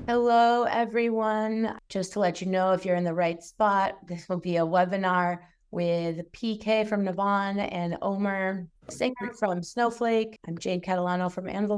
Hello, everyone. Just to let you know, if you're in the right spot, this will be a webinar with PK from Navan and Omer Singer from Snowflake. I'm Jade Catalano from Anvil.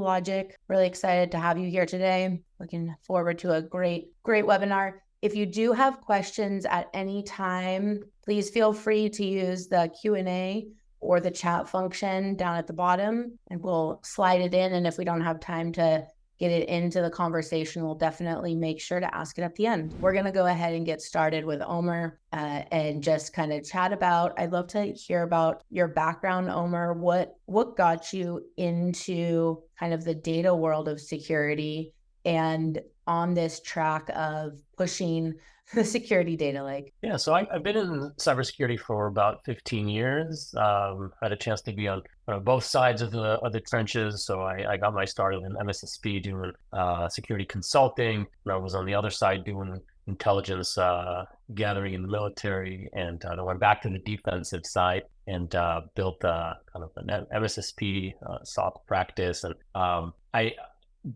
Really excited to have you here today. Looking forward to a great webinar. If you do have questions at any time, please feel free to use the Q&A or the chat function down at the bottom, and we'll slide it in. And if we don't have time to get it into the conversation, we'll definitely make sure to ask it at the end. We're going to go ahead and get started with Omer and just kind of chat about, I'd love to hear about your background, Omer. What got you into kind of the data world of security and on this track of pushing the security data lake? Yeah, so I've been in cybersecurity for about 15 years. Had a chance to be on both sides of the trenches. So I got my start in MSSP doing security consulting. And I was on the other side doing intelligence gathering in the military, and I went back to the defensive side and built kind of an MSSP SOC practice. And I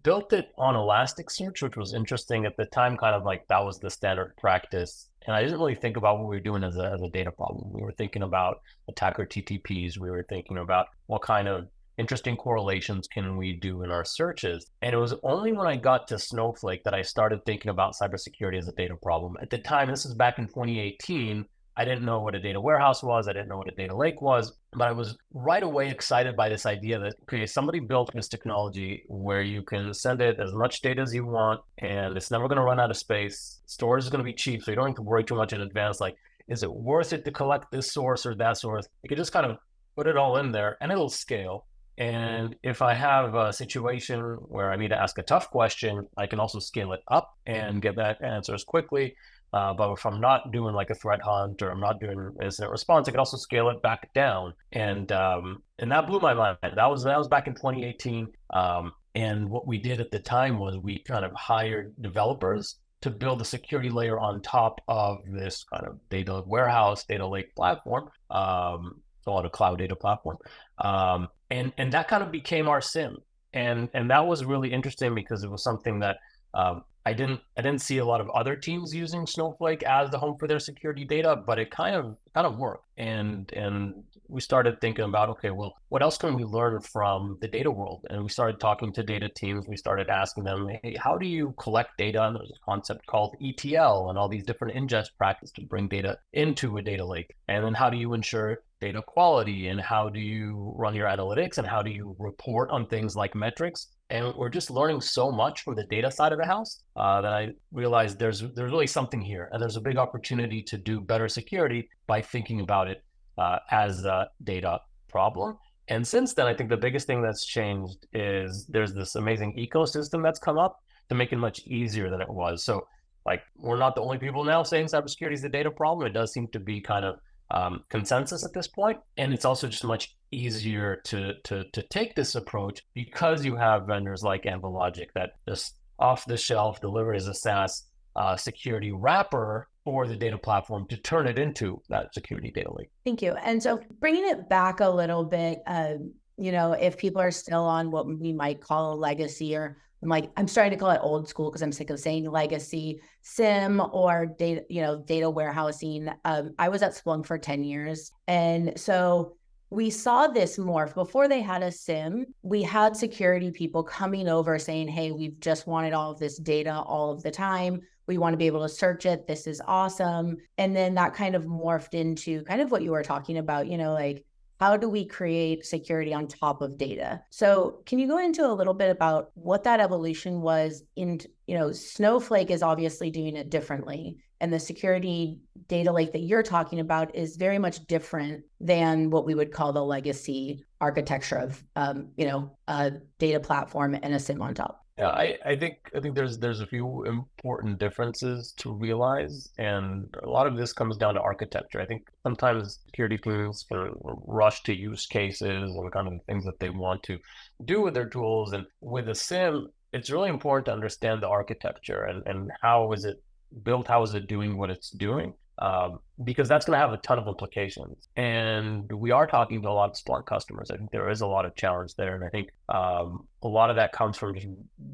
built it on Elasticsearch, which was interesting at the time, kind of like that was the standard practice. And I didn't really think about what we were doing as a data problem. We were thinking about attacker TTPs. We were thinking about what kind of interesting correlations can we do in our searches. And it was only when I got to Snowflake that I started thinking about cybersecurity as a data problem. At the time, this is back in 2018, I didn't know what a data warehouse was. I didn't know what a data lake was, but I was right away excited by this idea that, okay, somebody built this technology where you can send it as much data as you want, and it's never going to run out of space. Storage is going to be cheap, so you don't have to worry too much in advance. Like, is it worth it to collect this source or that source? You can just kind of put it all in there, and it'll scale. And if I have a situation where I need to ask a tough question, I can also scale it up and get that answers quickly. But if I'm not doing like a threat hunt or I'm not doing incident response, I can also scale it back down. And that blew my mind. That was back in 2018. And what we did at the time was we kind of hired developers to build a security layer on top of this kind of data warehouse, data lake platform, so on a cloud data platform. And that kind of became our SIM. And that was really interesting because it was something that I didn't see a lot of other teams using Snowflake as the home for their security data, but it kind of worked. And we started thinking about, okay, well, what else can we learn from the data world? And we started talking to data teams. We started asking them, hey, how do you collect data? And there's a concept called ETL and all these different ingest practices to bring data into a data lake. And then how do you ensure data quality, and how do you run your analytics, and how do you report on things like metrics? And we're just learning so much from the data side of the house that I realized there's really something here, and there's a big opportunity to do better security by thinking about it as a data problem. And since then, I think the biggest thing that's changed is there's this amazing ecosystem that's come up to make it much easier than it was. So, like, we're not the only people now saying cybersecurity is a data problem. It does seem to be kind of consensus at this point, and it's also just much easier to take this approach because you have vendors like Anvil that just off the shelf deliver as a SaaS security wrapper for the data platform to turn it into that security data lake. Thank you. And so bringing it back a little bit, if people are still on what we might call a legacy, or I'm starting to call it old school because I'm sick of saying legacy, SIM or data warehousing. I was at Splunk for 10 years. And so we saw this morph. Before they had a SIM, we had security people coming over saying, hey, we've just wanted all of this data all of the time. We want to be able to search it. This is awesome. And then that kind of morphed into kind of what you were talking about, how do we create security on top of data? So can you go into a little bit about what that evolution was in, Snowflake is obviously doing it differently. And the security data lake that you're talking about is very much different than what we would call the legacy architecture of, a data platform and a SIM on top. Yeah, I think there's a few important differences to realize, and a lot of this comes down to architecture. I think sometimes security teams can rush to use cases and kind of the things that they want to do with their tools. And with a SIM, it's really important to understand the architecture and how is it built, how is it doing what it's doing. because that's going to have a ton of implications. And we are talking to a lot of Splunk customers. I think there is a lot of challenge there. And I think a lot of that comes from just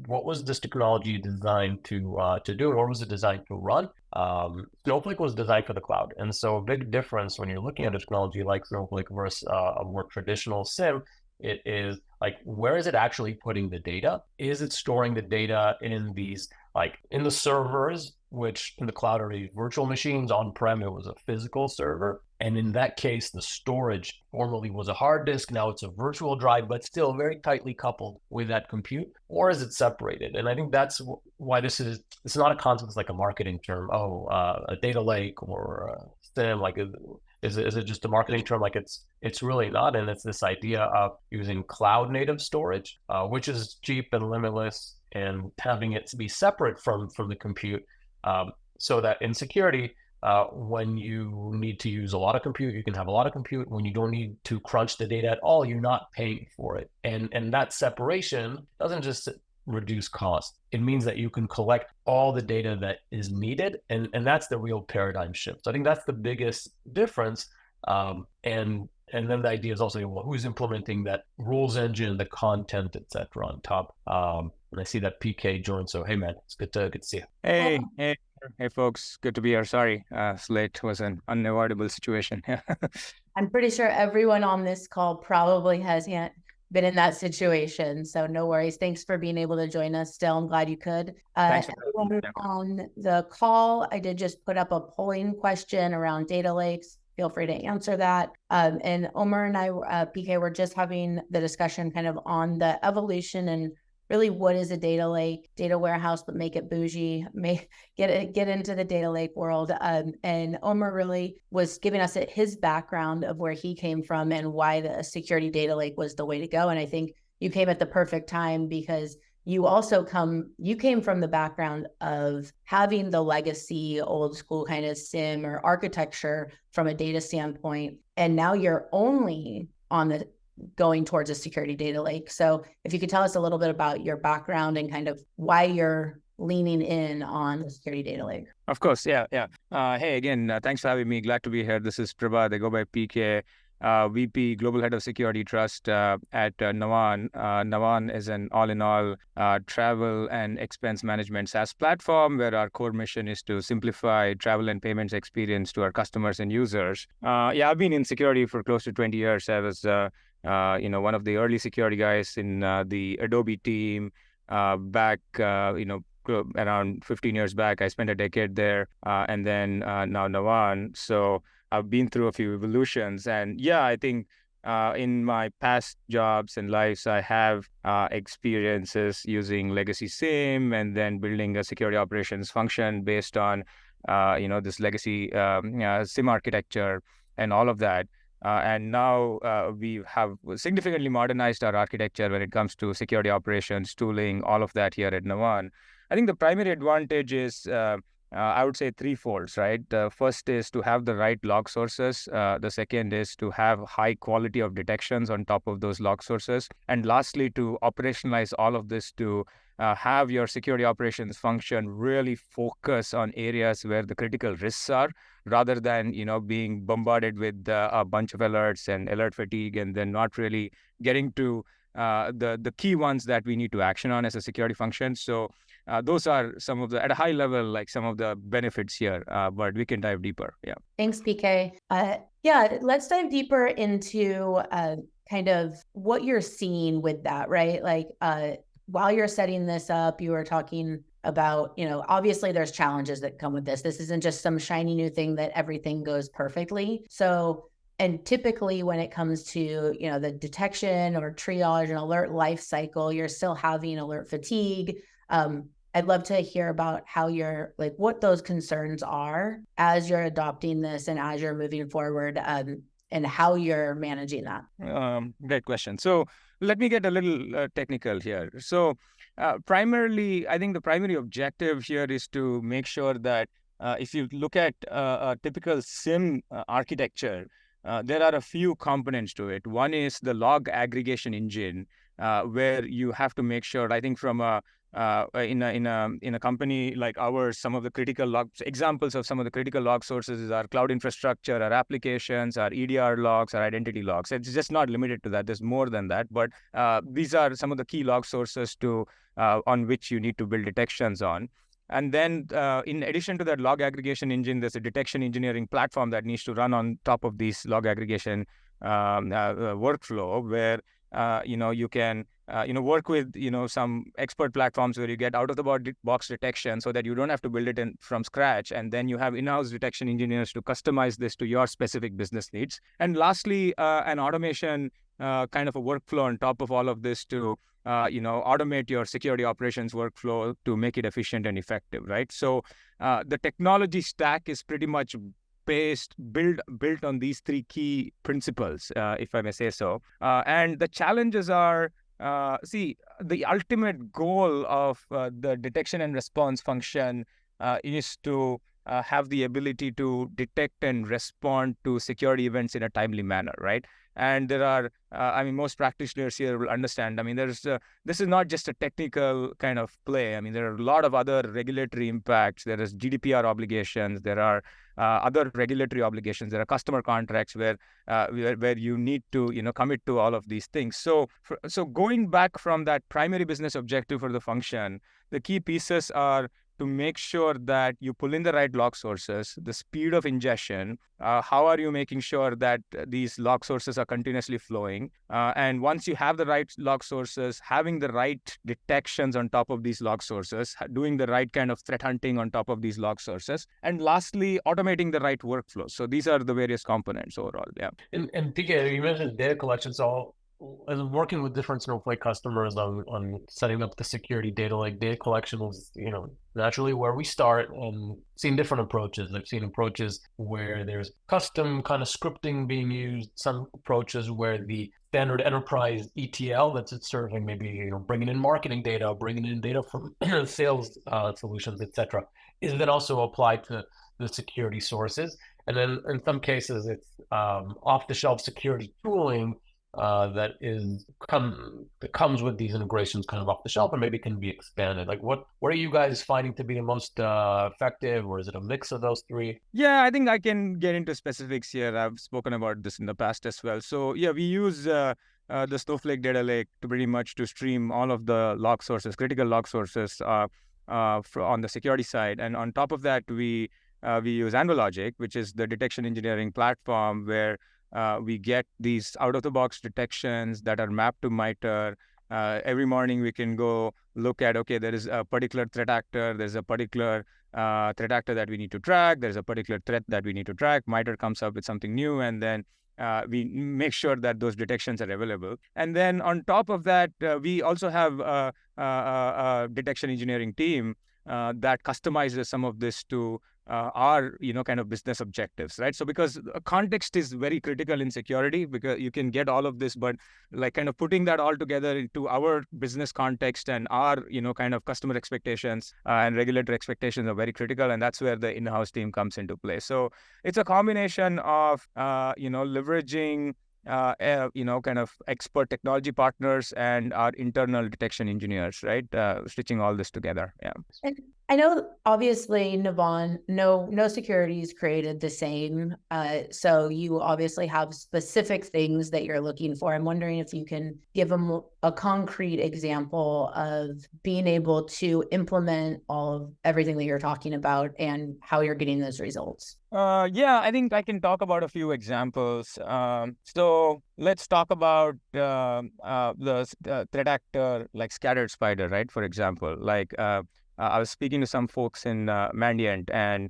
what was this technology designed to do, or was it designed to run? Snowflake was designed for the cloud. And so a big difference when you're looking at a technology like Snowflake versus a more traditional SIEM, it is like, where is it actually putting the data? Is it storing the data in these, like in the servers, which in the cloud are these virtual machines? On-prem, it was a physical server. And in that case, the storage formerly was a hard disk. Now it's a virtual drive, but still very tightly coupled with that compute. Or is it separated? And I think that's why it's not a concept, it's like a marketing term. A data lake or a SIEM, like is it just a marketing term? Like it's really not. And it's this idea of using cloud native storage, which is cheap and limitless, and having it to be separate from the compute, so that in security, when you need to use a lot of compute, you can have a lot of compute. When you don't need to crunch the data at all, you're not paying for it. And that separation doesn't just reduce cost. It means that you can collect all the data that is needed. And that's the real paradigm shift. So I think that's the biggest difference. And then the idea is also, well, who's implementing that rules engine, the content, et cetera, on top. And I see that PK joined. So, hey, man, it's good to see you. Hey, folks. Good to be here. Sorry, Slate was an unavoidable situation. I'm pretty sure everyone on this call probably has been in that situation. So no worries. Thanks for being able to join us still. I'm glad you could. Everyone on the call, I did just put up a polling question around data lakes. Feel free to answer that. And Omer and I, PK, were just having the discussion kind of on the evolution and really what is a data lake, data warehouse, but make it bougie, get into the data lake world. And Omer really was giving us his background of where he came from and why the security data lake was the way to go. And I think you came at the perfect time, because you came from the background of having the legacy, old school kind of SIEM or architecture from a data standpoint. And now you're only going towards a security data lake. So if you could tell us a little bit about your background and kind of why you're leaning in on the security data lake. Of course. Yeah. Hey, again, thanks for having me. Glad to be here. This is Prabhath. I go by PK, VP, Global Head of Security Trust at Navan. Navan is an all-in-all travel and expense management SaaS platform where our core mission is to simplify travel and payments experience to our customers and users. I've been in security for close to 20 years. I was one of the early security guys in the Adobe team back, around 15 years back. I spent a decade there, and then now Navan. So I've been through a few evolutions. And I think in my past jobs and lives, I have experiences using legacy SIEM and then building a security operations function based on, this legacy SIEM architecture and all of that. And now we have significantly modernized our architecture when it comes to security operations, tooling, all of that here at Navan. I think the primary advantage is, I would say, threefold, right? The first is to have the right log sources. The second is to have high quality of detections on top of those log sources. And lastly, to operationalize all of this to have your security operations function really focus on areas where the critical risks are, rather than, being bombarded with a bunch of alerts and alert fatigue, and then not really getting to the key ones that we need to action on as a security function. So those are some of at a high level, like some of the benefits here, but we can dive deeper. Yeah. Thanks, PK. Let's dive deeper into kind of what you're seeing with that, right? Like while you're setting this up, you were talking about, obviously there's challenges that come with this. This isn't just some shiny new thing that everything goes perfectly. So, and typically when it comes to, the detection or triage and alert life cycle, you're still having alert fatigue. I'd love to hear about how you're what those concerns are as you're adopting this and as you're moving forward, and how you're managing that. Great question. So let me get a little technical here. So primarily, I think the primary objective here is to make sure that if you look at a typical SIEM architecture, there are a few components to it. One is the log aggregation engine, where you have to make sure, I think from in a company like ours, some of the critical examples of some of the critical log sources is our cloud infrastructure, our applications, our EDR logs, our identity logs. It's just not limited to that. There's more than that, but these are some of the key log sources to on which you need to build detections on. And then in addition to that log aggregation engine, there's a detection engineering platform that needs to run on top of these log aggregation workflow, where you can work with some expert platforms where you get out of the box detection, so that you don't have to build it from scratch, and then you have in-house detection engineers to customize this to your specific business needs. And lastly, an automation kind of a workflow on top of all of this to automate your security operations workflow to make it efficient and effective, right? So the technology stack is pretty much built on these three key principles, if I may say so. And the challenges are, the ultimate goal of the detection and response function is to have the ability to detect and respond to security events in a timely manner, right? And there are, most practitioners here will understand. This is not just a technical kind of play. There are a lot of other regulatory impacts. There is GDPR obligations. There are other regulatory obligations. There are customer contracts where you need to, commit to all of these things. So going back from that primary business objective for the function, the key pieces are to make sure that you pull in the right log sources, the speed of ingestion, how are you making sure that these log sources are continuously flowing, and once you have the right log sources, having the right detections on top of these log sources, doing the right kind of threat hunting on top of these log sources, and lastly, automating the right workflows. So these are the various components overall. Yeah. And PK, you mentioned data collection. So as I'm working with different Snowflake customers on setting up the security data lake, data collection is, naturally where we start, and seen different approaches. I've seen approaches where there's custom kind of scripting being used, some approaches where the standard enterprise ETL that's it's serving, maybe, bringing in marketing data, bringing in data from sales solutions, etc., is then also applied to the security sources. And then in some cases, it's off-the-shelf security tooling that comes with these integrations kind of off the shelf, and maybe can be expanded. Like what are you guys finding to be the most effective, or is it a mix of those three? Yeah, I think I can get into specifics here. I've spoken about this in the past as well. So yeah, we use the Snowflake data lake to pretty much to stream all of the log sources, critical log sources on the security side. And on top of that, we use AnvalLogic, which is the detection engineering platform where we get these out-of-the-box detections that are mapped to MITRE. Every morning we can go look at, okay, there is a particular threat actor, there's a particular threat actor that we need to track, there's a particular threat that we need to track. MITRE comes up with something new, and then we make sure that those detections are available. And then on top of that, we also have a detection engineering team that customizes some of this to our kind of business objectives, right? So because context is very critical in security, because you can get all of this, but like kind of putting that all together into our business context and our kind of customer expectations and regulatory expectations are very critical, and that's where the in-house team comes into play. So it's a combination of leveraging kind of expert technology partners and our internal detection engineers, right? Stitching all this together. Yeah. And I know, obviously, Navan, no security is created the same. So you obviously have specific things that you're looking for. I'm wondering if you can give them a concrete example of being able to implement everything that you're talking about and how you're getting those results. Yeah, I think I can talk about a few examples. So let's talk about the threat actor like Scattered Spider, right? For example, like I was speaking to some folks in Mandiant, and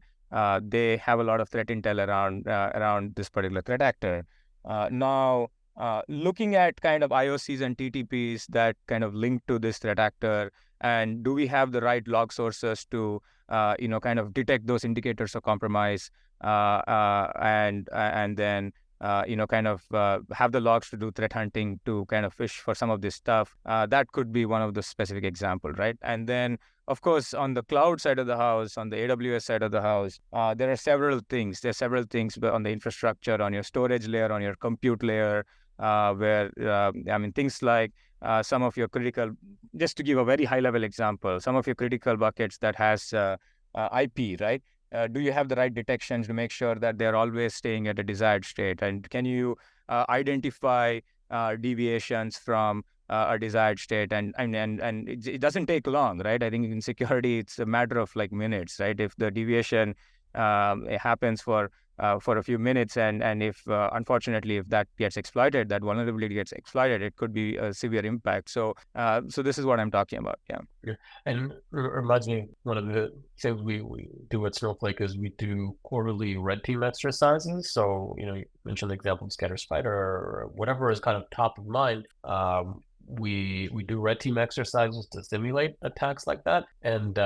they have a lot of threat intel around this particular threat actor. Now, looking at kind of IOCs and TTPs that kind of link to this threat actor, and do we have the right log sources to kind of detect those indicators of compromise, and then kind of have the logs to do threat hunting to kind of fish for some of this stuff. That could be one of the specific example, right? And then, of course, on the cloud side of the house, on the AWS side of the house, there are several things. There's several things on the infrastructure, on your storage layer, on your compute layer, where, things like some of your critical, just to give a very high level example, some of your critical buckets that has IP, right? Do you have the right detections to make sure that they're always staying at a desired state? And can you identify deviations from a desired state? And it doesn't take long, right? I think in security, it's a matter of like minutes, right? If the deviation it happens for a few minutes, and if unfortunately if that gets exploited, that vulnerability gets exploited, it could be a severe impact. So this is what I'm talking about. Yeah. And reminds me, one of the things we do at Snowflake is we do quarterly red team exercises. So you mentioned the example of Scatter Spider or whatever is kind of top of mind. We do red team exercises to simulate attacks like that, and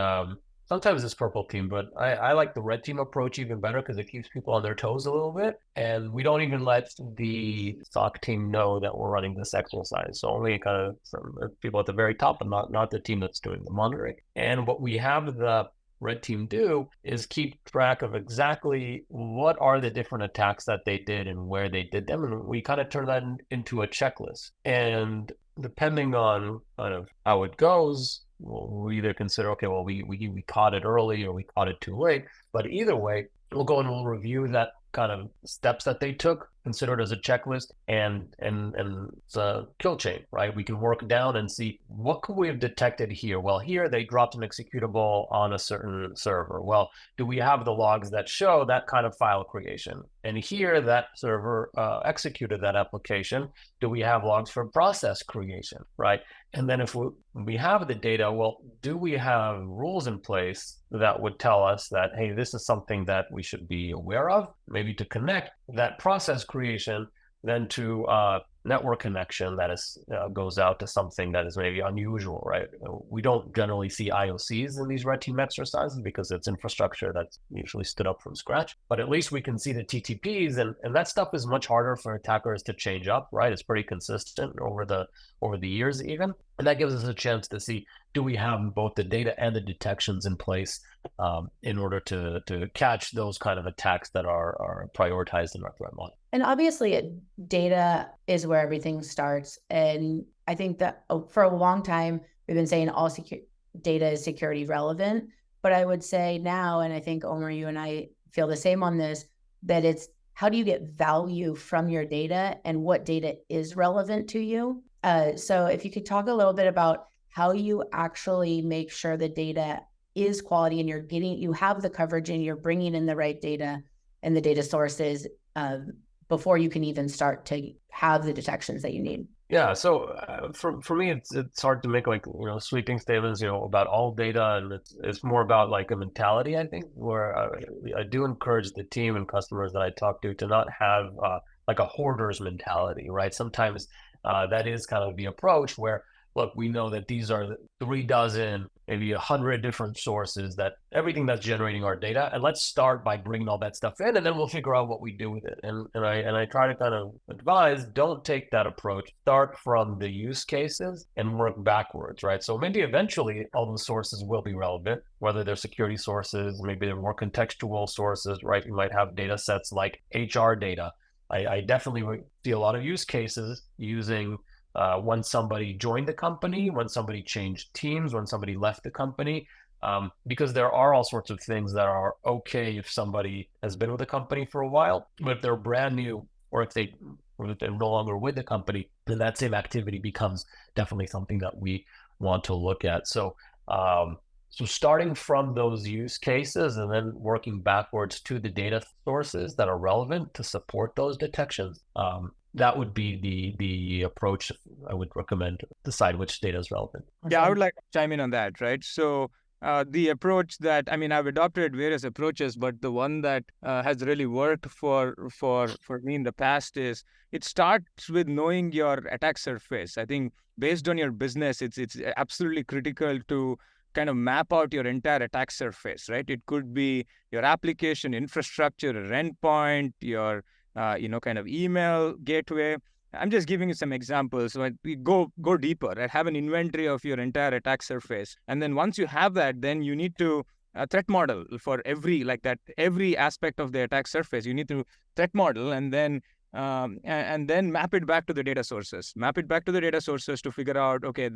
sometimes it's purple team, but I like the red team approach even better because it keeps people on their toes a little bit. And we don't even let the SOC team know that we're running this exercise. So only kind of some people at the very top, and not the team that's doing the monitoring. And what we have the red team do is keep track of exactly what are the different attacks that they did and where they did them. And we kind of turn that into a checklist. And depending on kind of how it goes, we'll either consider, okay, well, we caught it early or we caught it too late. But either way, we'll go and we'll review that kind of steps that they took, consider it as a checklist, and it's a kill chain, right? We can work down and see what could we have detected here. Well, here they dropped an executable on a certain server. Well, do we have the logs that show that kind of file creation? And here that server executed that application. Do we have logs for process creation, right? And then if we have the data, well, do we have rules in place that would tell us that, hey, this is something that we should be aware of, maybe to connect that process creation then to network connection that is goes out to something that is maybe unusual, right? We don't generally see IOCs in these red team exercises because it's infrastructure that's usually stood up from scratch. But at least we can see the TTPs, and that stuff is much harder for attackers to change up, right? It's pretty consistent over the years even. And that gives us a chance to see, do we have both the data and the detections in place in order to catch those kind of attacks that are prioritized in our threat model. And obviously data is where everything starts. And I think that for a long time, we've been saying all data is security relevant. But I would say now, and I think Omer, you and I feel the same on this, that it's how do you get value from your data and what data is relevant to you? So if you could talk a little bit about how you actually make sure the data is quality and you have the coverage and you're bringing in the right data and the data sources before you can even start to have the detections that you need. Yeah, so for me, it's hard to make like sweeping statements about all data, and it's more about like a mentality, I think, where I do encourage the team and customers that I talk to not have like a hoarder's mentality, right? Sometimes that is kind of the approach where, look, we know that these are 36, maybe 100 different sources, that everything that's generating our data, and let's start by bringing all that stuff in, and then we'll figure out what we do with it. And I try to kind of advise, don't take that approach. Start from the use cases and work backwards, right? So maybe eventually all those sources will be relevant, whether they're security sources, maybe they're more contextual sources, right? You might have data sets like HR data. I definitely see a lot of use cases using when somebody joined the company, when somebody changed teams, when somebody left the company, because there are all sorts of things that are okay if somebody has been with the company for a while, but if they're brand new or if they're no longer with the company, then that same activity becomes definitely something that we want to look at. So starting from those use cases and then working backwards to the data sources that are relevant to support those detections. That would be the approach I would recommend to decide which data is relevant. Yeah, I would like to chime in on that, right? So the approach that, I've adopted various approaches, but the one that has really worked for me in the past is it starts with knowing your attack surface. I think based on your business, it's absolutely critical to kind of map out your entire attack surface, right? It could be your application infrastructure, your endpoint, your kind of email gateway. I'm just giving you some examples. So we go deeper, right? Have an inventory of your entire attack surface. And then once you have that, then you need to threat model for every aspect of the attack surface. You need to threat model and then and then map it back to the data sources. Map it back to the data sources to figure out, okay,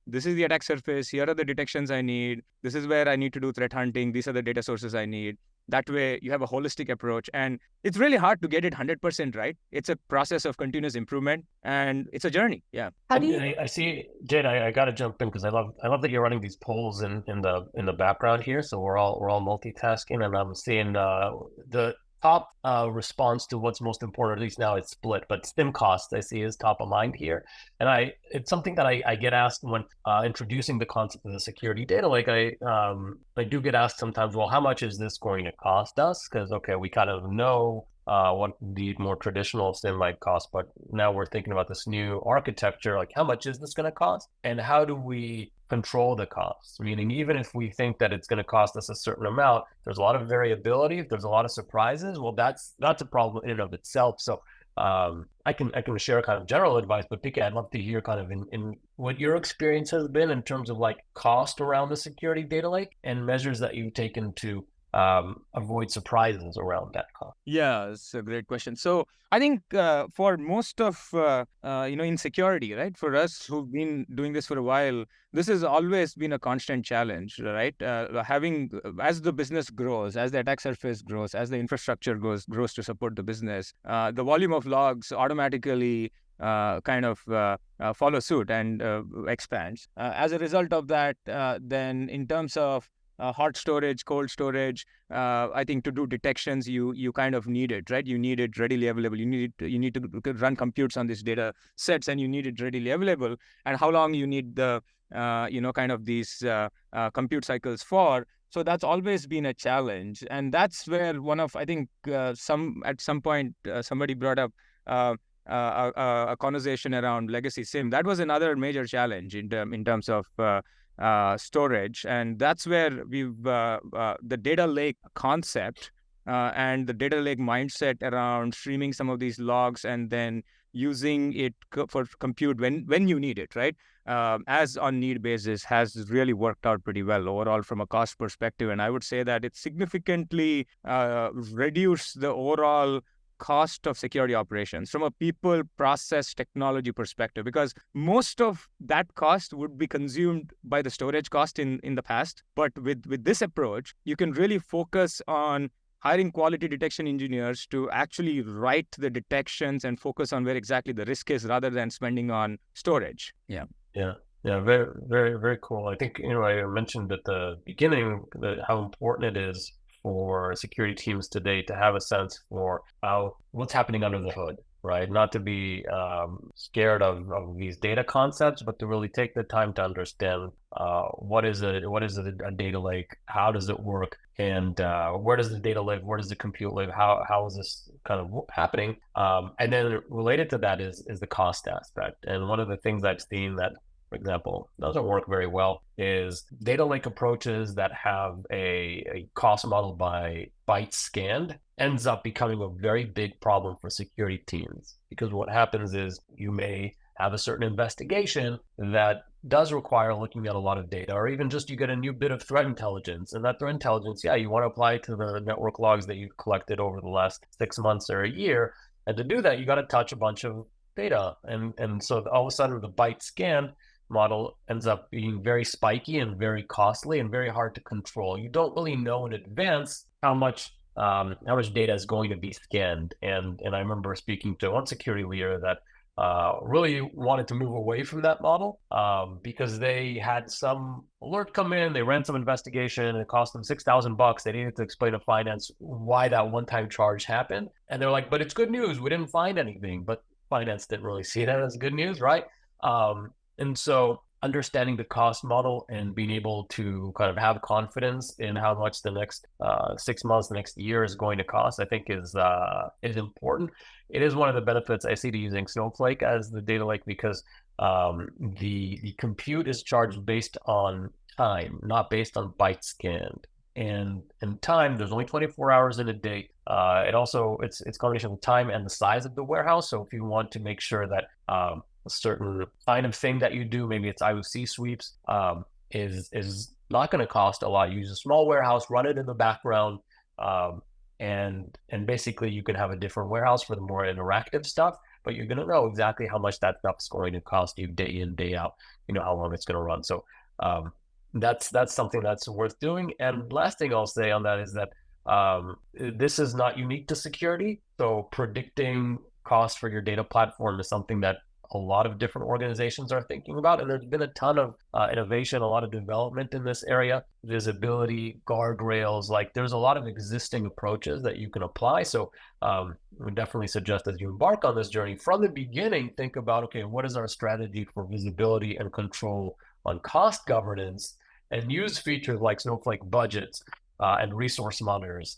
this is the attack surface. Here are the detections I need. This is where I need to do threat hunting. These are the data sources I need. That way you have a holistic approach, and it's really hard to get it 100% right. It's a process of continuous improvement, and it's a journey. Yeah. How do you? I see, Jade. I got to jump in because I love that you're running these polls in the background here. So we're all multitasking, and I'm seeing the top response to what's most important. At least now it's split, but SIM cost I see is top of mind here, and it's something that I get asked when introducing the concept of the security data lake. I do get asked sometimes, well, how much is this going to cost us? Because okay, we kind of know what the more traditional SIM might cost, but now we're thinking about this new architecture, like how much is this going to cost, and how do we control the costs? Meaning, even if we think that it's going to cost us a certain amount, there's a lot of variability. If there's a lot of surprises, well, that's a problem in and of itself. So I can share kind of general advice, but PK, I'd love to hear kind of in what your experience has been in terms of like cost around the security data lake and measures that you've taken to avoid surprises around that cost. Yeah, it's a great question. So I think for most of, in security, right, for us who've been doing this for a while, this has always been a constant challenge, right? As the business grows, as the attack surface grows, as the infrastructure grows to support the business, the volume of logs automatically follow suit and expands. As a result of that, then in terms of hot storage, cold storage, I think to do detections, you kind of need it, right? You need it readily available. You need to run computes on these data sets, and you need it readily available. And how long you need the these compute cycles for. So that's always been a challenge, and that's where one of, I think, at some point somebody brought up a conversation around legacy SIM. That was another major challenge in terms of storage, and that's where the data lake concept and the data lake mindset around streaming some of these logs and then using it for compute when you need it, right? As on need basis has really worked out pretty well overall from a cost perspective, and I would say that it significantly reduced the overall cost of security operations from a people, process, technology perspective, because most of that cost would be consumed by the storage cost in the past. But with this approach, you can really focus on hiring quality detection engineers to actually write the detections and focus on where exactly the risk is rather than spending on storage. Yeah. Very, very, very cool. I think, I mentioned at the beginning how important it is for security teams today to have a sense for what's happening under the hood, right? Not to be scared of these data concepts, but to really take the time to understand what is a data lake, how does it work, and where does the data live, where does the compute live, how is this kind of happening, and then related to that is the cost aspect. And one of the things I've seen that, for example, doesn't work very well is data lake approaches that have a cost model by bytes scanned ends up becoming a very big problem for security teams, because what happens is you may have a certain investigation that does require looking at a lot of data, or even just you get a new bit of threat intelligence, and that threat intelligence, you want to apply it to the network logs that you've collected over the last 6 months or a year. And to do that, you got to touch a bunch of data. And so all of a sudden the byte scan model ends up being very spiky and very costly and very hard to control. You don't really know in advance how much data is going to be scanned. And I remember speaking to one security leader that really wanted to move away from that model because they had some alert come in, they ran some investigation, and it cost them $6,000. They needed to explain to finance why that one-time charge happened. And they're like, but it's good news, we didn't find anything. But finance didn't really see that as good news, right? And so understanding the cost model and being able to kind of have confidence in how much the next 6 months, the next year is going to cost, I think is important. It is one of the benefits I see to using Snowflake as the data lake, because the compute is charged based on time, not based on bytes scanned. And in time, there's only 24 hours in a day. It's a combination of time and the size of the warehouse. So if you want to make sure that a certain kind of thing that you do, maybe it's IOC sweeps, is not going to cost a lot. You use a small warehouse, run it in the background, And basically you can have a different warehouse for the more interactive stuff, but you're going to know exactly how much that stuff is going to cost you day in, day out, how long it's going to run. So that's something that's worth doing. And last thing I'll say on that is that this is not unique to security. So predicting cost for your data platform is something that a lot of different organizations are thinking about. And there's been a ton of innovation, a lot of development in this area, visibility, guardrails, like there's a lot of existing approaches that you can apply. So we definitely suggest as you embark on this journey, from the beginning, think about, okay, what is our strategy for visibility and control on cost governance, and use features like Snowflake budgets and resource monitors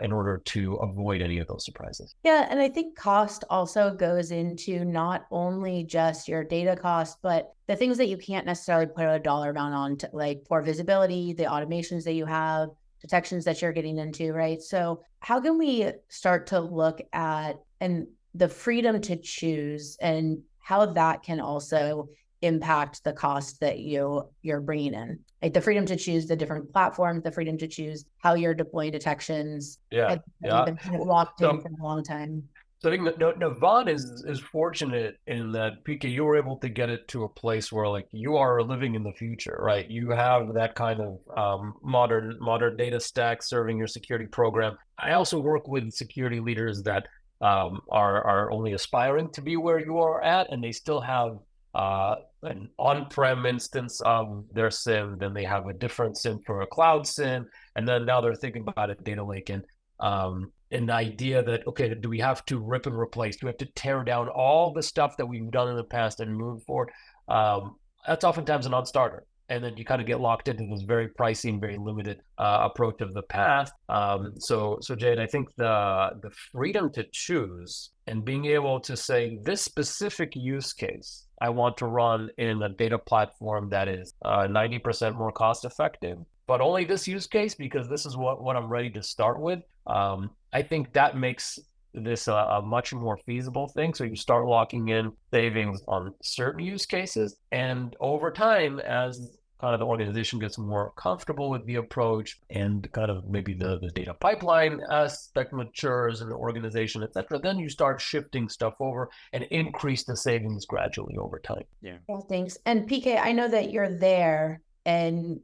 in order to avoid any of those surprises. Yeah, and I think cost also goes into not only just your data cost, but the things that you can't necessarily put a dollar amount on, to, like poor visibility, the automations that you have, detections that you're getting into, right? So how can we start to look at and the freedom to choose and how that can also impact the cost that you're bringing in, like the freedom to choose the different platforms, the freedom to choose how you're deploying detections. Yeah, been kind of locked in for a long time. So I think Navan is fortunate in that, PK, you were able to get it to a place where like you are living in the future, right? You have that kind of modern data stack serving your security program. I also work with security leaders that are only aspiring to be where you are at, and they still have an on-prem instance of their SIEM, then they have a different SIEM for a cloud SIEM, and then now they're thinking about a data lake and the idea that, okay, do we have to rip and replace? Do we have to tear down all the stuff that we've done in the past and move forward? That's oftentimes a non-starter. And then you kind of get locked into this very pricey and very limited approach of the past. So Jade, I think the freedom to choose and being able to say this specific use case I want to run in a data platform that is 90% more cost effective, but only this use case because this is what I'm ready to start with. I think that makes this a much more feasible thing. So you start locking in savings on certain use cases, and over time, as kind of the organization gets more comfortable with the approach and kind of maybe the data pipeline aspect matures in the organization, et cetera, then you start shifting stuff over and increase the savings gradually over time. Yeah. Well, thanks. And PK, I know that you're there and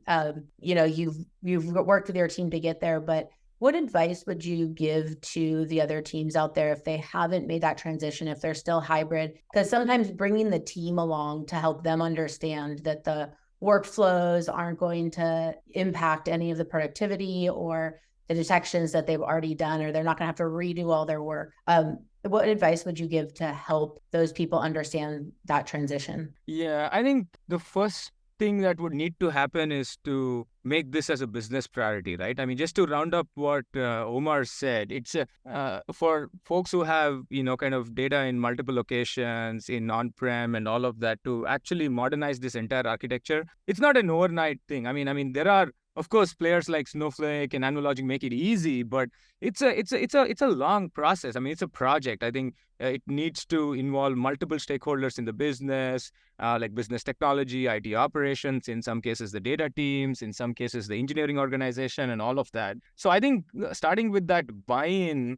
you've worked with your team to get there, but what advice would you give to the other teams out there if they haven't made that transition, if they're still hybrid? Because sometimes bringing the team along to help them understand that the workflows aren't going to impact any of the productivity or the detections that they've already done, or they're not going to have to redo all their work. What advice would you give to help those people understand that transition? Yeah, I think the first thing that would need to happen is to make this as a business priority, right? I mean, just to round up what Omar said, it's for folks who have, kind of data in multiple locations, in on-prem and all of that, to actually modernize this entire architecture. It's not an overnight thing. I mean, there are, of course, players like Snowflake and AnnualLogic make it easy, but it's a long process. I mean, it's a project. I think it needs to involve multiple stakeholders in the business, like business technology, IT operations, in some cases the data teams, in some cases the engineering organization, and all of that. So I think starting with that buy-in,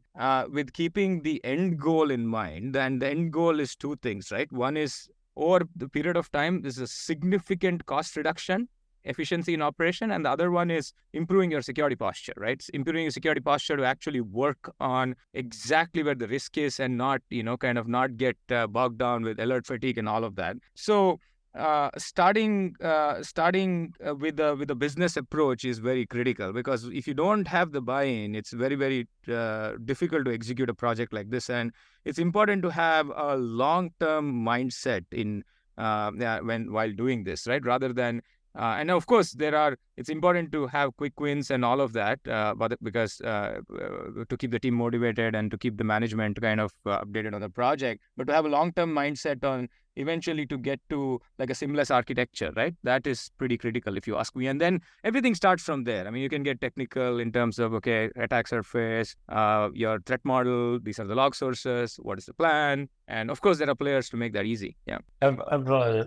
with keeping the end goal in mind, and the end goal is two things, right? One is over the period of time, this is a significant cost reduction, efficiency in operation, and the other one is improving your security posture, right? It's improving your security posture to actually work on exactly where the risk is and not, kind of not get bogged down with alert fatigue and all of that. So starting with the business approach is very critical, because if you don't have the buy-in, it's very, very difficult to execute a project like this. And it's important to have a long-term mindset in while doing this, right? Rather than and of course, it's important to have quick wins and all of that, but because to keep the team motivated and to keep the management kind of updated on the project, but to have a long-term mindset on eventually to get to like a seamless architecture, right? That is pretty critical if you ask me. And then everything starts from there. I mean, you can get technical in terms of, okay, attack surface, your threat model, these are the log sources, what is the plan? And of course, there are players to make that easy. Yeah. I've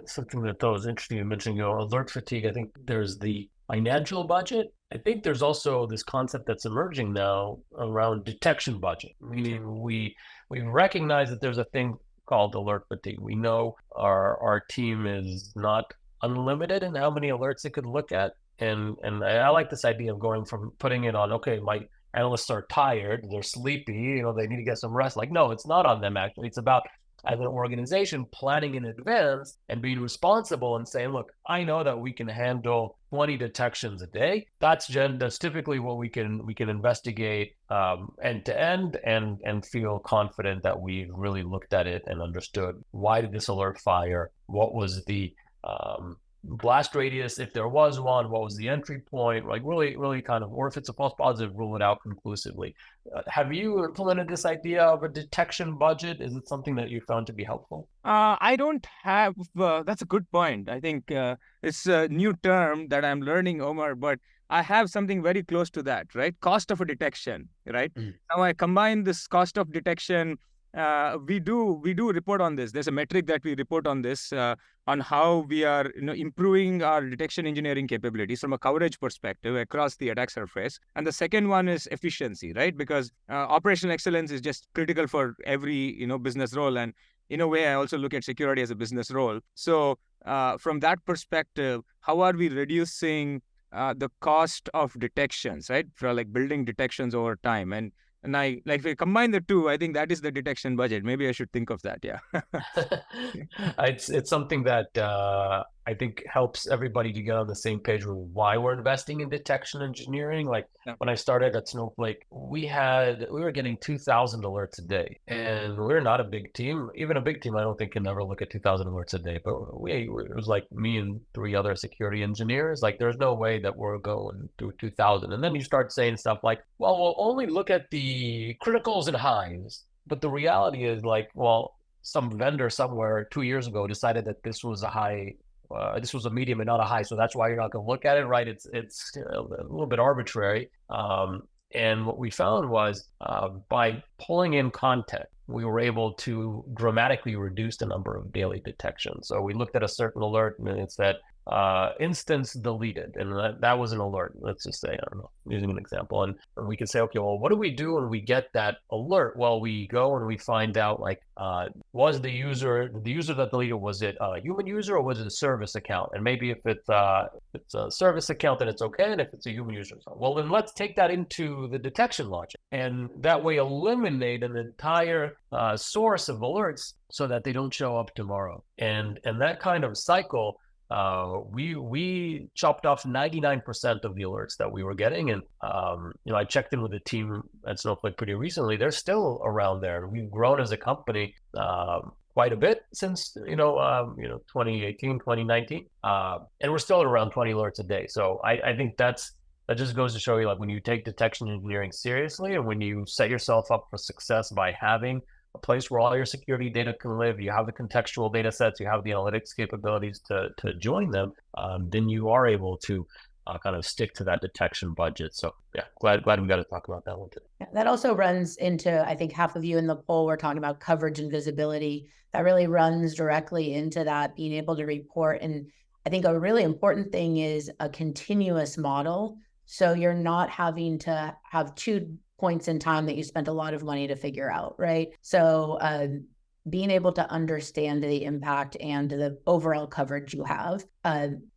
something that I thought was interesting. You mentioned, alert fatigue. I think there's the financial budget, I think there's also this concept that's emerging now around detection budget, meaning we recognize that there's a thing called alert fatigue. We know our team is not unlimited in how many alerts it could look at. And I like this idea of going from putting it on, okay, my analysts are tired, they're sleepy, they need to get some rest. Like, no, it's not on them actually. It's about, as an organization, planning in advance and being responsible and saying, look, I know that we can handle 20 detections a day. That's typically what we can investigate end to end and feel confident that we really looked at it and understood, why did this alert fire? What was the blast radius, if there was one, what was the entry point, like really kind of, or if it's a false positive, rule it out conclusively. Have you implemented this idea of a detection budget? Is it something that you found to be helpful? I don't have, that's a good point. I think it's a new term that I'm learning, Omer, but I have something very close to that, right? Cost of a detection, right? Now I combine this cost of detection. We do report on this. There's a metric that we report on this, on how we are improving our detection engineering capabilities from a coverage perspective across the attack surface. And the second one is efficiency, right? Because operational excellence is just critical for every business role. And in a way, I also look at security as a business role. So from that perspective, how are we reducing the cost of detections, right? For like building detections over time. And I like, if we combine the two, I think that is the detection budget. Maybe I should think of that. Yeah. It's something that I think helps everybody to get on the same page with why we're investing in detection engineering. Like when I started at Snowflake, we were getting 2,000 alerts a day, and we're not a big team. Even a big team, I don't think, can ever look at 2,000 alerts a day. But it was like me and 3 other security engineers. Like, there's no way that we're going to 2,000. And then you start saying stuff like, well, we'll only look at the criticals and highs. But the reality is, like, well, some vendor somewhere 2 years ago decided that this was a high, this was a medium and not a high, so that's why you're not going to look at it, right? It's a little bit arbitrary. And what we found was by pulling in content, we were able to dramatically reduce the number of daily detections. So we looked at a certain alert and it said instance deleted, and that was an alert. Let's just say, I don't know, using an example, and we could say, okay, well, what do we do when we get that alert? Well, we go and we find out, like, was the user that deleted, was it a human user or was it a service account? And maybe if it's a service account, then it's okay, and if it's a human user, well, then let's take that into the detection logic, and that way eliminate an entire source of alerts so that they don't show up tomorrow. And that kind of cycle, we chopped off 99% of the alerts that we were getting. And I checked in with the team at Snowflake pretty recently. They're still around there. We've grown as a company quite a bit since 2018, 2019, and we're still at around 20 alerts a day. So I think that just goes to show you, like, when you take detection engineering seriously and when you set yourself up for success by having a place where all your security data can live, you have the contextual data sets, you have the analytics capabilities to join them, then you are able to kind of stick to that detection budget. So yeah, glad we got to talk about that one today. Yeah, that also runs into, I think half of you in the poll were talking about coverage and visibility. That really runs directly into that, being able to report. And I think a really important thing is a continuous model. So you're not having to have 2 points in time that you spent a lot of money to figure out, right? So being able to understand the impact and the overall coverage you have.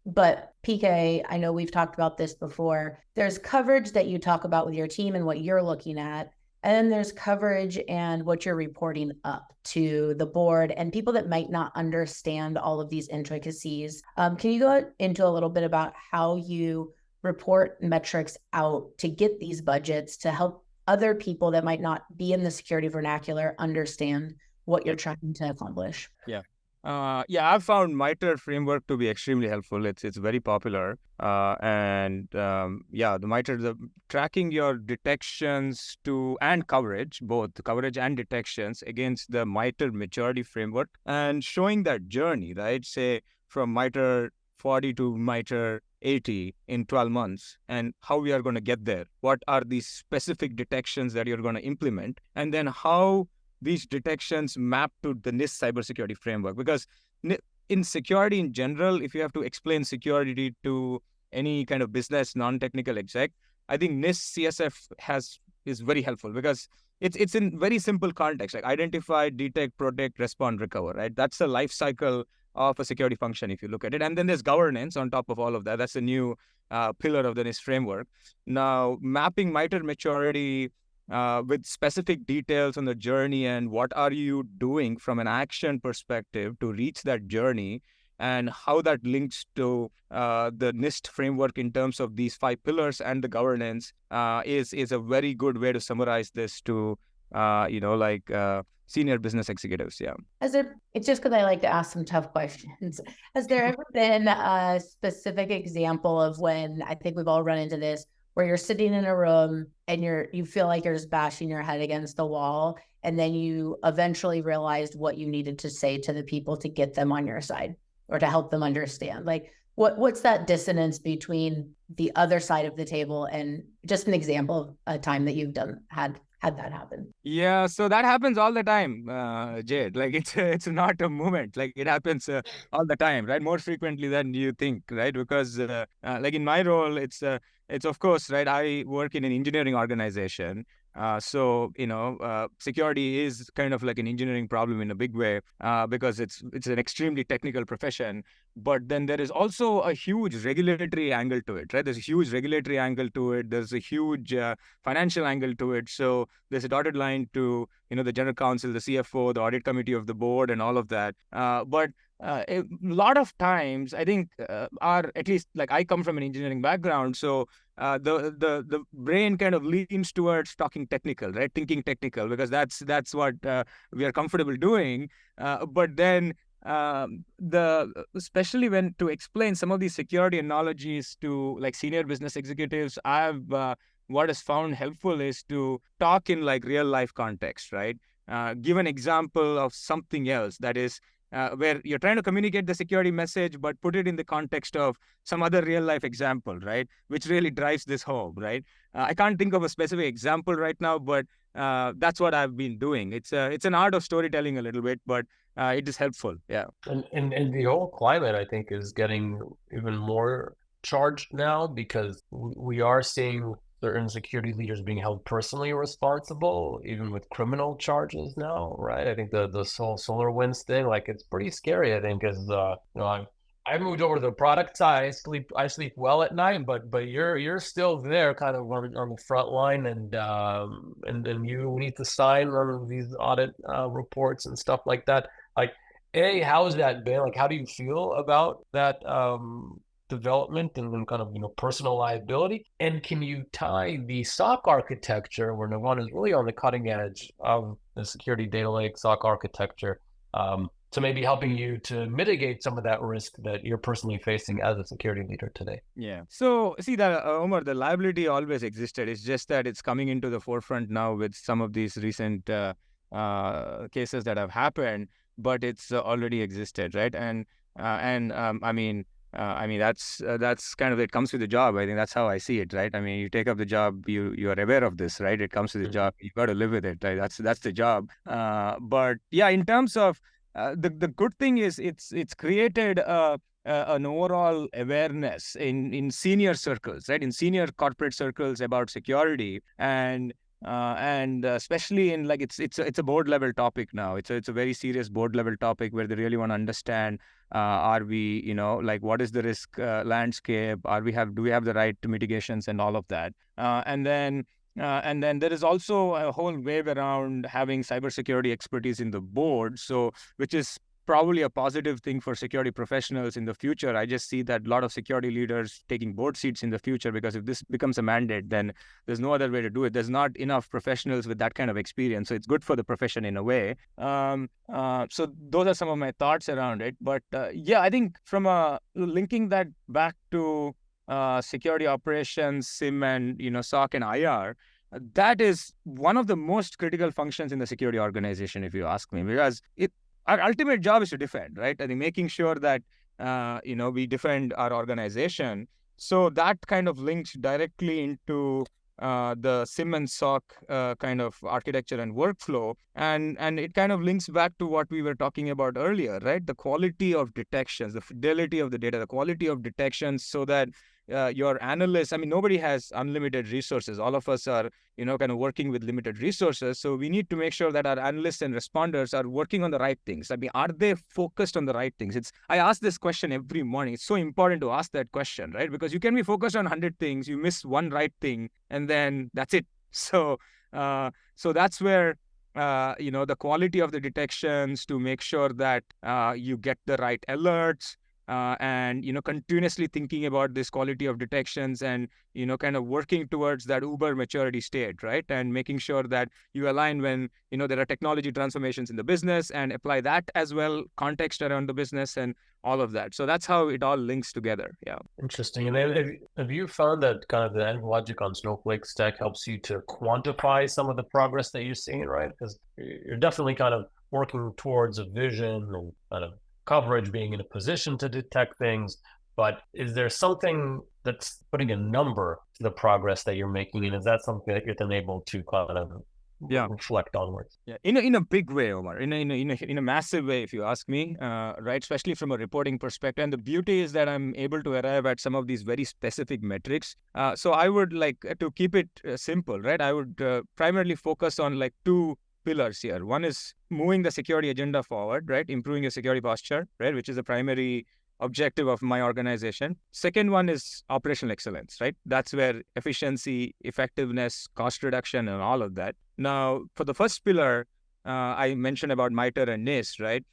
But PK, I know we've talked about this before. There's coverage that you talk about with your team and what you're looking at. And then there's coverage and what you're reporting up to the board and people that might not understand all of these intricacies. Can you go into a little bit about how you report metrics out to get these budgets to help other people that might not be in the security vernacular understand what you're trying to accomplish? Yeah. I've found MITRE framework to be extremely helpful. It's very popular. The MITRE, the tracking your detections and coverage, both coverage and detections against the MITRE maturity framework, and showing that journey, right? Say from MITRE 40 to MITRE 80 in 12 months, and how we are going to get there. What are the specific detections that you're going to implement, and then how these detections map to the NIST cybersecurity framework. Because in security in general, if you have to explain security to any kind of business, non-technical exec, I think NIST CSF is very helpful because it's in very simple context, like identify, detect, protect, respond, recover, right? That's the life cycle of a security function if you look at it. And then there's governance on top of all of that. That's a new pillar of the NIST framework. Now, mapping MITRE maturity with specific details on the journey and what are you doing from an action perspective to reach that journey, and how that links to the NIST framework in terms of these 5 pillars and the governance is a very good way to summarize this to, senior business executives. Yeah. It's just because I like to ask some tough questions. Has there ever been a specific example of when, I think we've all run into this, where you're sitting in a room and you feel like you're just bashing your head against the wall, and then you eventually realized what you needed to say to the people to get them on your side or to help them understand? Like, what's that dissonance between the other side of the table, and just an example of a time that you've had that happen? Yeah, so that happens all the time, Jade. Like it's not a moment. Like it happens all the time, right? More frequently than you think, right? Because like in my role, it's of course, right? I work in an engineering organization. So security is kind of like an engineering problem in a big way because it's an extremely technical profession. But then there is also a huge regulatory angle to it, right? There's a huge regulatory angle to it. There's a huge financial angle to it. So there's a dotted line to the general counsel, the CFO, the audit committee of the board, and all of that. But a lot of times, I think, at least like I come from an engineering background, so the brain kind of leans towards talking technical, right? Thinking technical, because that's what we are comfortable doing. But then especially when to explain some of these security analogies to like senior business executives, what is found helpful is to talk in like real life context, right? Give an example of something else that is where you're trying to communicate the security message, but put it in the context of some other real life example, right? Which really drives this home, right? I can't think of a specific example right now, but that's what I've been doing. It's an art of storytelling a little bit, but it is helpful. Yeah. And the whole climate, I think, is getting even more charged now because we are seeing certain security leaders being held personally responsible, even with criminal charges now, right? I think the whole SolarWinds thing, like, it's pretty scary. I think, as I moved over to the product side. I sleep well at night, but you're still there, kind of on the front line, and you need to sign on these audit reports and stuff like that. Like, how has that been? Like, how do you feel about that development and kind of personal liability? And can you tie the SOC architecture, where Navan is really on the cutting edge of the security data lake SOC architecture, to maybe helping you to mitigate some of that risk that you're personally facing as a security leader today? Yeah. So see that, Omer, the liability always existed. It's just that it's coming into the forefront now with some of these recent cases that have happened, but it's already existed, right? And I mean, that's kind of, it comes with the job. I think that's how I see it, right? I mean, you take up the job, you are aware of this, right? It comes with the job. You got to live with it, right? That's the job. But yeah, in terms of the good thing is it's created an overall awareness in senior circles, right? In senior corporate circles about security, and especially in, like, it's a board level topic now. It's a very serious board level topic where they really want to understand, are we, like, what is the risk landscape? Do we have the right mitigations and all of that? And then there is also a whole wave around having cybersecurity expertise in the board, so which is probably a positive thing for security professionals in the future. I just see that a lot of security leaders taking board seats in the future, because if this becomes a mandate, then there's no other way to do it. There's not enough professionals with that kind of experience, so it's good for the profession in a way. So those are some of my thoughts around it. But yeah, I think from linking that back to security operations, SIM, and SOC and IR, that is one of the most critical functions in the security organization, if you ask me, because our ultimate job is to defend, right? I think making sure that we defend our organization. So that kind of links directly into the SIM and SOC kind of architecture and workflow, and it kind of links back to what we were talking about earlier, right? The quality of detections, the fidelity of the data, the quality of detections, so that your analysts, I mean, nobody has unlimited resources. All of us are, kind of working with limited resources. So we need to make sure that our analysts and responders are working on the right things. I mean, are they focused on the right things? I ask this question every morning. It's so important to ask that question, right? Because you can be focused on 100 things, you miss one right thing, and then that's it. So that's where the quality of the detections, to make sure that you get the right alerts, and continuously thinking about this quality of detections, and kind of working towards that uber maturity state, right? And making sure that you align when there are technology transformations in the business, and apply that as well, context around the business and all of that. So that's how it all links together. Yeah. Interesting. And have you found that kind of the end logic on Snowflake stack helps you to quantify some of the progress that you're seeing, right? Because you're definitely kind of working towards a vision and kind of coverage, being in a position to detect things. But is there something that's putting a number to the progress that you're making? And is that something that you're then able to kind of reflect onwards? Yeah, in a big way, Omar, in a massive way, if you ask me, right? Especially from a reporting perspective. And the beauty is that I'm able to arrive at some of these very specific metrics. So I would like to keep it simple, right? I would primarily focus on like two pillars here. One is moving the security agenda forward, right? Improving your security posture, right? Which is the primary objective of my organization. Second one is operational excellence, right? That's where efficiency, effectiveness, cost reduction, and all of that. Now, for the first pillar, I mentioned about MITRE and NIST, right?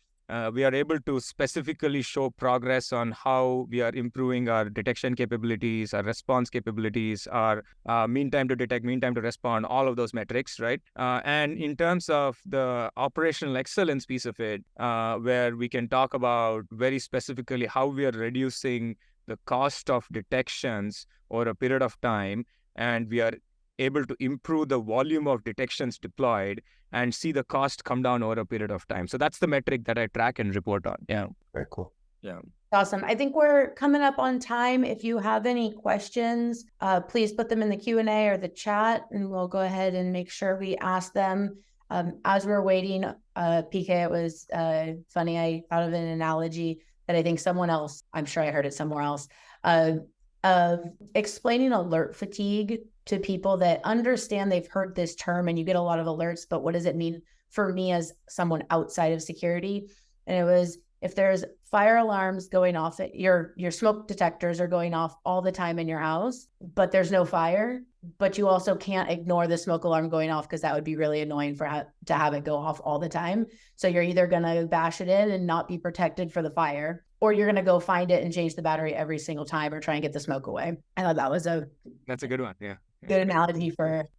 We are able to specifically show progress on how we are improving our detection capabilities, our response capabilities, our mean time to detect, mean time to respond, all of those metrics, right? And in terms of the operational excellence piece of it, where we can talk about very specifically how we are reducing the cost of detections over a period of time, and we are able to improve the volume of detections deployed and see the cost come down over a period of time. So that's the metric that I track and report on. Yeah. Very cool. Yeah. Awesome. I think we're coming up on time. If you have any questions, please put them in the Q&A or the chat, and we'll go ahead and make sure we ask them. As we're waiting, PK, it was funny. I thought of an analogy that I think someone else, I'm sure I heard it somewhere else, of explaining alert fatigue to people that understand they've heard this term, and you get a lot of alerts, but what does it mean for me as someone outside of security? And it was, if there's fire alarms going off, your smoke detectors are going off all the time in your house, but there's no fire, but you also can't ignore the smoke alarm going off because that would be really annoying to have it go off all the time. So you're either going to bash it in and not be protected for the fire, or you're going to go find it and change the battery every single time, or try and get the smoke away. I thought that was that's a good one. Yeah. Good analogy for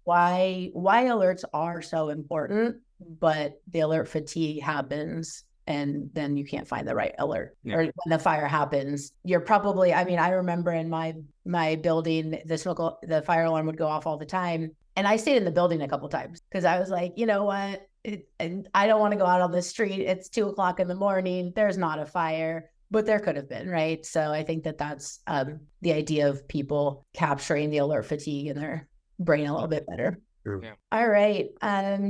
why alerts are so important, but the alert fatigue happens and then you can't find the right alert. Or when the fire happens, you're probably, I mean, I remember in my building, the fire alarm would go off all the time. And I stayed in the building a couple of times because I was like, you know what? And I don't want to go out on the street. It's 2:00 in the morning. There's not a fire. But there could have been, right? So I think that's the idea of people capturing the alert fatigue in their brain a little bit better. Yeah. All right.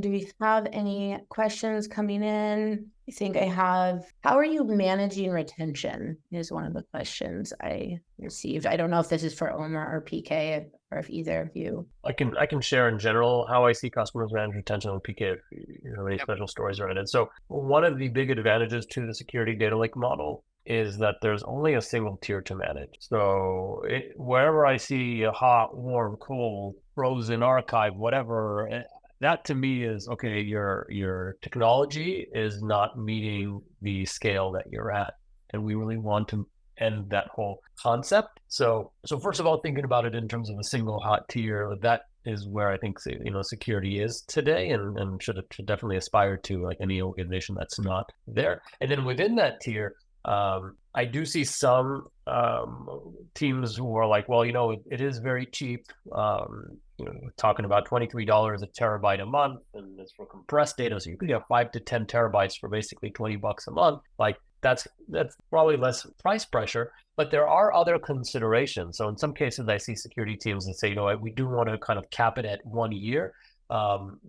Do we have any questions coming in? I think I have. How are you managing retention is one of the questions I received. I don't know if this is for Omer or PK, or if either of you. I can share in general how I see customers manage retention on PK if you have any special stories around it. So one of the big advantages to the security data lake model is that there's only a single tier to manage. So wherever I see a hot, warm, cold, frozen archive, whatever, that to me is, okay, your technology is not meeting the scale that you're at. And we really want to end that whole concept. So first of all, thinking about it in terms of a single hot tier, that is where I think security is today, and should definitely aspire to, like any organization that's not there. And then within that tier, I do see some teams who are like, well, it is very cheap. Talking about $23 a terabyte a month, and it's for compressed data, so you could have 5 to 10 terabytes for basically $20 a month. Like that's probably less price pressure, but there are other considerations. So in some cases, I see security teams that say, we do want to kind of cap it at 1 year.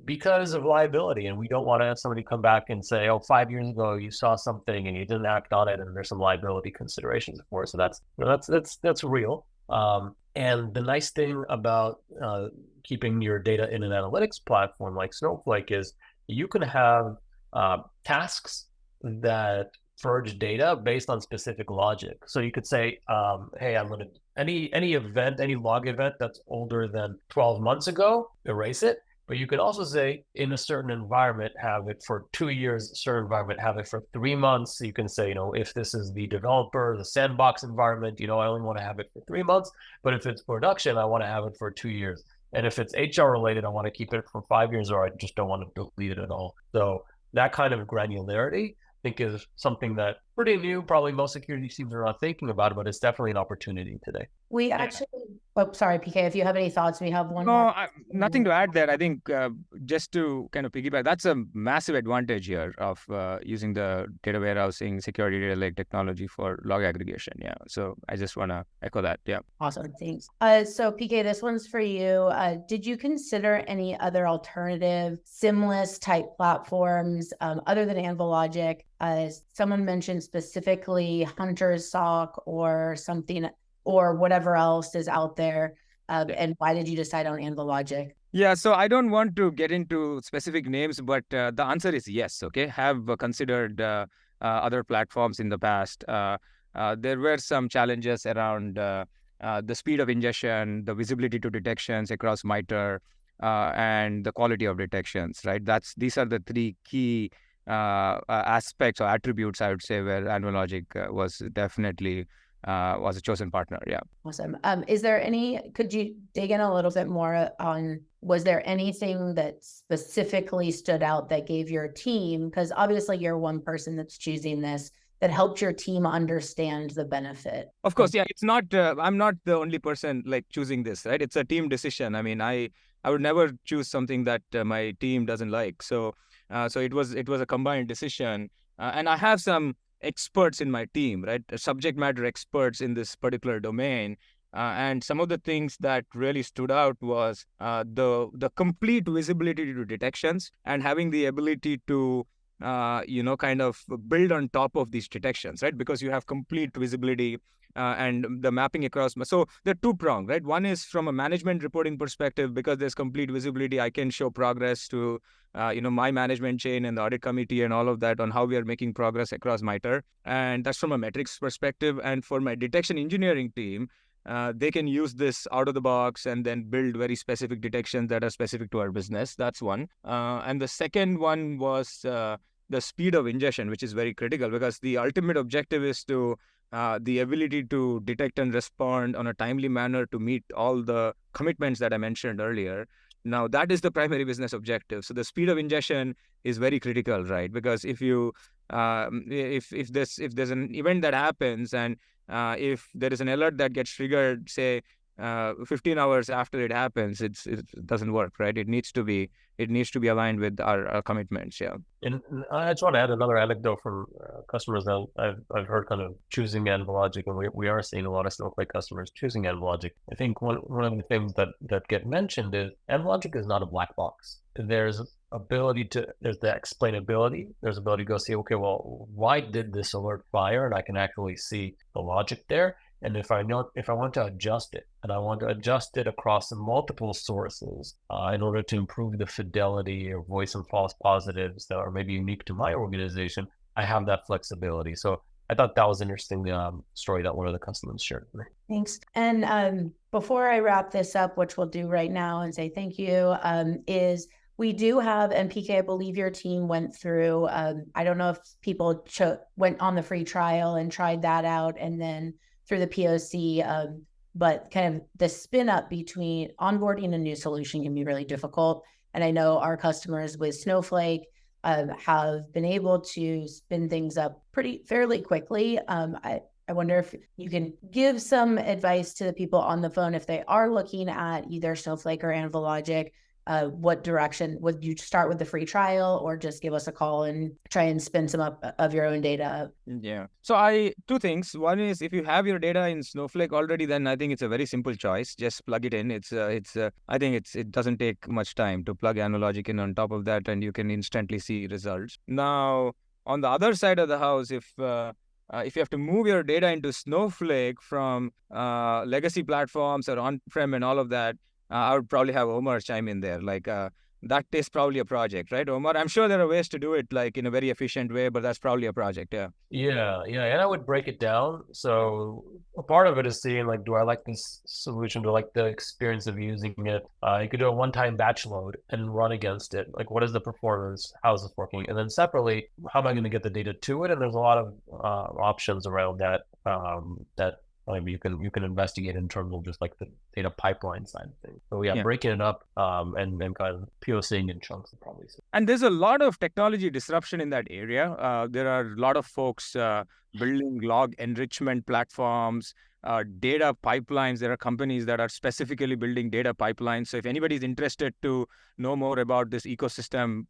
Because of liability, and we don't want to have somebody come back and say, 5 years ago you saw something and you didn't act on it, and there's some liability considerations for it. So that's real. And the nice thing about keeping your data in an analytics platform like Snowflake is you can have tasks that purge data based on specific logic. So you could say, hey, I'm going to any event, any log event that's older than 12 months ago, erase it. But you could also say in a certain environment, have it for 2 years, a certain environment, have it for 3 months. So you can say, if this is the developer, the sandbox environment, I only want to have it for 3 months. But if it's production, I want to have it for 2 years. And if it's HR related, I want to keep it for 5 years, or I just don't want to delete it at all. So that kind of granularity, I think, is something that pretty new. Probably most security teams are not thinking about it, but it's definitely an opportunity today. We actually, sorry, PK, if you have any thoughts, we have one No, more. nothing to add there. I think just to kind of piggyback, that's a massive advantage here of using the data warehousing, security data lake technology for log aggregation. Yeah. So I just want to echo that. Yeah. Awesome. Thanks. So PK, this one's for you. Did you consider any other alternative SIMless type platforms other than AnvilLogic? Someone mentioned specifically Hunter's Sock or something, or whatever else is out there. And why did you decide on AnvilLogic? Yeah, so I don't want to get into specific names, but the answer is yes. Okay, have considered other platforms in the past. There were some challenges around the speed of ingestion, the visibility to detections across MITRE, and the quality of detections. Right, these are the three key aspects or attributes, I would say, where AnvilLogic was definitely was a chosen partner. Yeah. Awesome. Could you dig in a little bit more on, was there anything that specifically stood out that gave your team, because obviously you're one person that's choosing this, that helped your team understand the benefit? Of course, yeah. It's not, I'm not the only person like choosing this, right? It's a team decision. I mean, I would never choose something that my team doesn't like. So it was a combined decision. And I have some experts in my team, right? Subject matter experts in this particular domain. And some of the things that really stood out was the complete visibility to detections and having the ability to, kind of build on top of these detections, right? Because you have complete visibility and the mapping across. So they're two-pronged, right? One is from a management reporting perspective, because there's complete visibility. I can show progress to my management chain and the audit committee and all of that on how we are making progress across MITRE. And that's from a metrics perspective. And for my detection engineering team, they can use this out of the box and then build very specific detections that are specific to our business. That's one. And the second one was the speed of ingestion, which is very critical, because the ultimate objective is to the ability to detect and respond on a timely manner to meet all the commitments that I mentioned earlier. Now, that is the primary business objective. So the speed of ingestion is very critical, right? Because if you if there's an event that happens and if there is an alert that gets triggered, say 15 hours after it happens, it doesn't work, right? It needs to be aligned with our commitments. Yeah. And I just want to add another anecdote from customers that I've heard kind of choosing AnvilLogic, and we are seeing a lot of Snowflake customers choosing AnvilLogic. I think one of the things that get mentioned is AnvilLogic is not a black box. There's the explainability. There's ability to go see, okay, well, why did this alert fire? And I can actually see the logic there. And if I want to adjust it, and I want to adjust it across multiple sources in order to improve the fidelity or voice and false positives that are maybe unique to my organization, I have that flexibility. So I thought that was an interesting story that one of the customers shared with me. Thanks. And before I wrap this up, which we'll do right now and say thank you, is we do have, and PK, I believe your team went through, I don't know if people went on the free trial and tried that out and then through the POC, but kind of the spin up between onboarding a new solution can be really difficult. And I know our customers with Snowflake have been able to spin things up fairly quickly. I wonder if you can give some advice to the people on the phone if they are looking at either Snowflake or AnvilLogic. What direction would you start with the free trial, or just give us a call and try and spin some up of your own data? Yeah. So two things. One is, if you have your data in Snowflake already, then I think it's a very simple choice. Just plug it in. I think it doesn't take much time to plug AnvilLogic in on top of that, and you can instantly see results. Now, on the other side of the house, if if you have to move your data into Snowflake from legacy platforms or on-prem and all of that, I would probably have Omer chime in there. Like that is probably a project, right, Omer? I'm sure there are ways to do it like in a very efficient way, but that's probably a project. Yeah. Yeah, and I would break it down. So a part of it is seeing like, do I like this solution? Do I like the experience of using it? You could do a one-time batch load and run against it. Like, what is the performance? How is this working? And then separately, how am I going to get the data to it? And there's a lot of options around that that maybe you can investigate in terms of just like the data pipeline side of things. So yeah, breaking it up and kind of POCing in chunks probably. And there's a lot of technology disruption in that area. There are a lot of folks building log enrichment platforms, data pipelines. There are companies that are specifically building data pipelines. So if anybody's interested to know more about this ecosystem,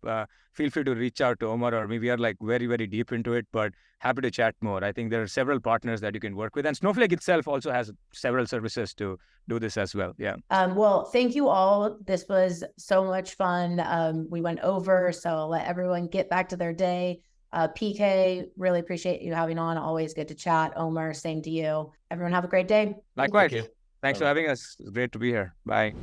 feel free to reach out to Omer or me. We are like very, very deep into it, but happy to chat more. I think there are several partners that you can work with. And Snowflake itself also has several services to do this as well. Yeah. Well, thank you all. This was so much fun. We went over, so I'll let everyone get back to their day. PK, really appreciate you having on. Always good to chat. Omer, same to you. Everyone have a great day. Likewise. Thanks for having us. It's great to be here. Bye.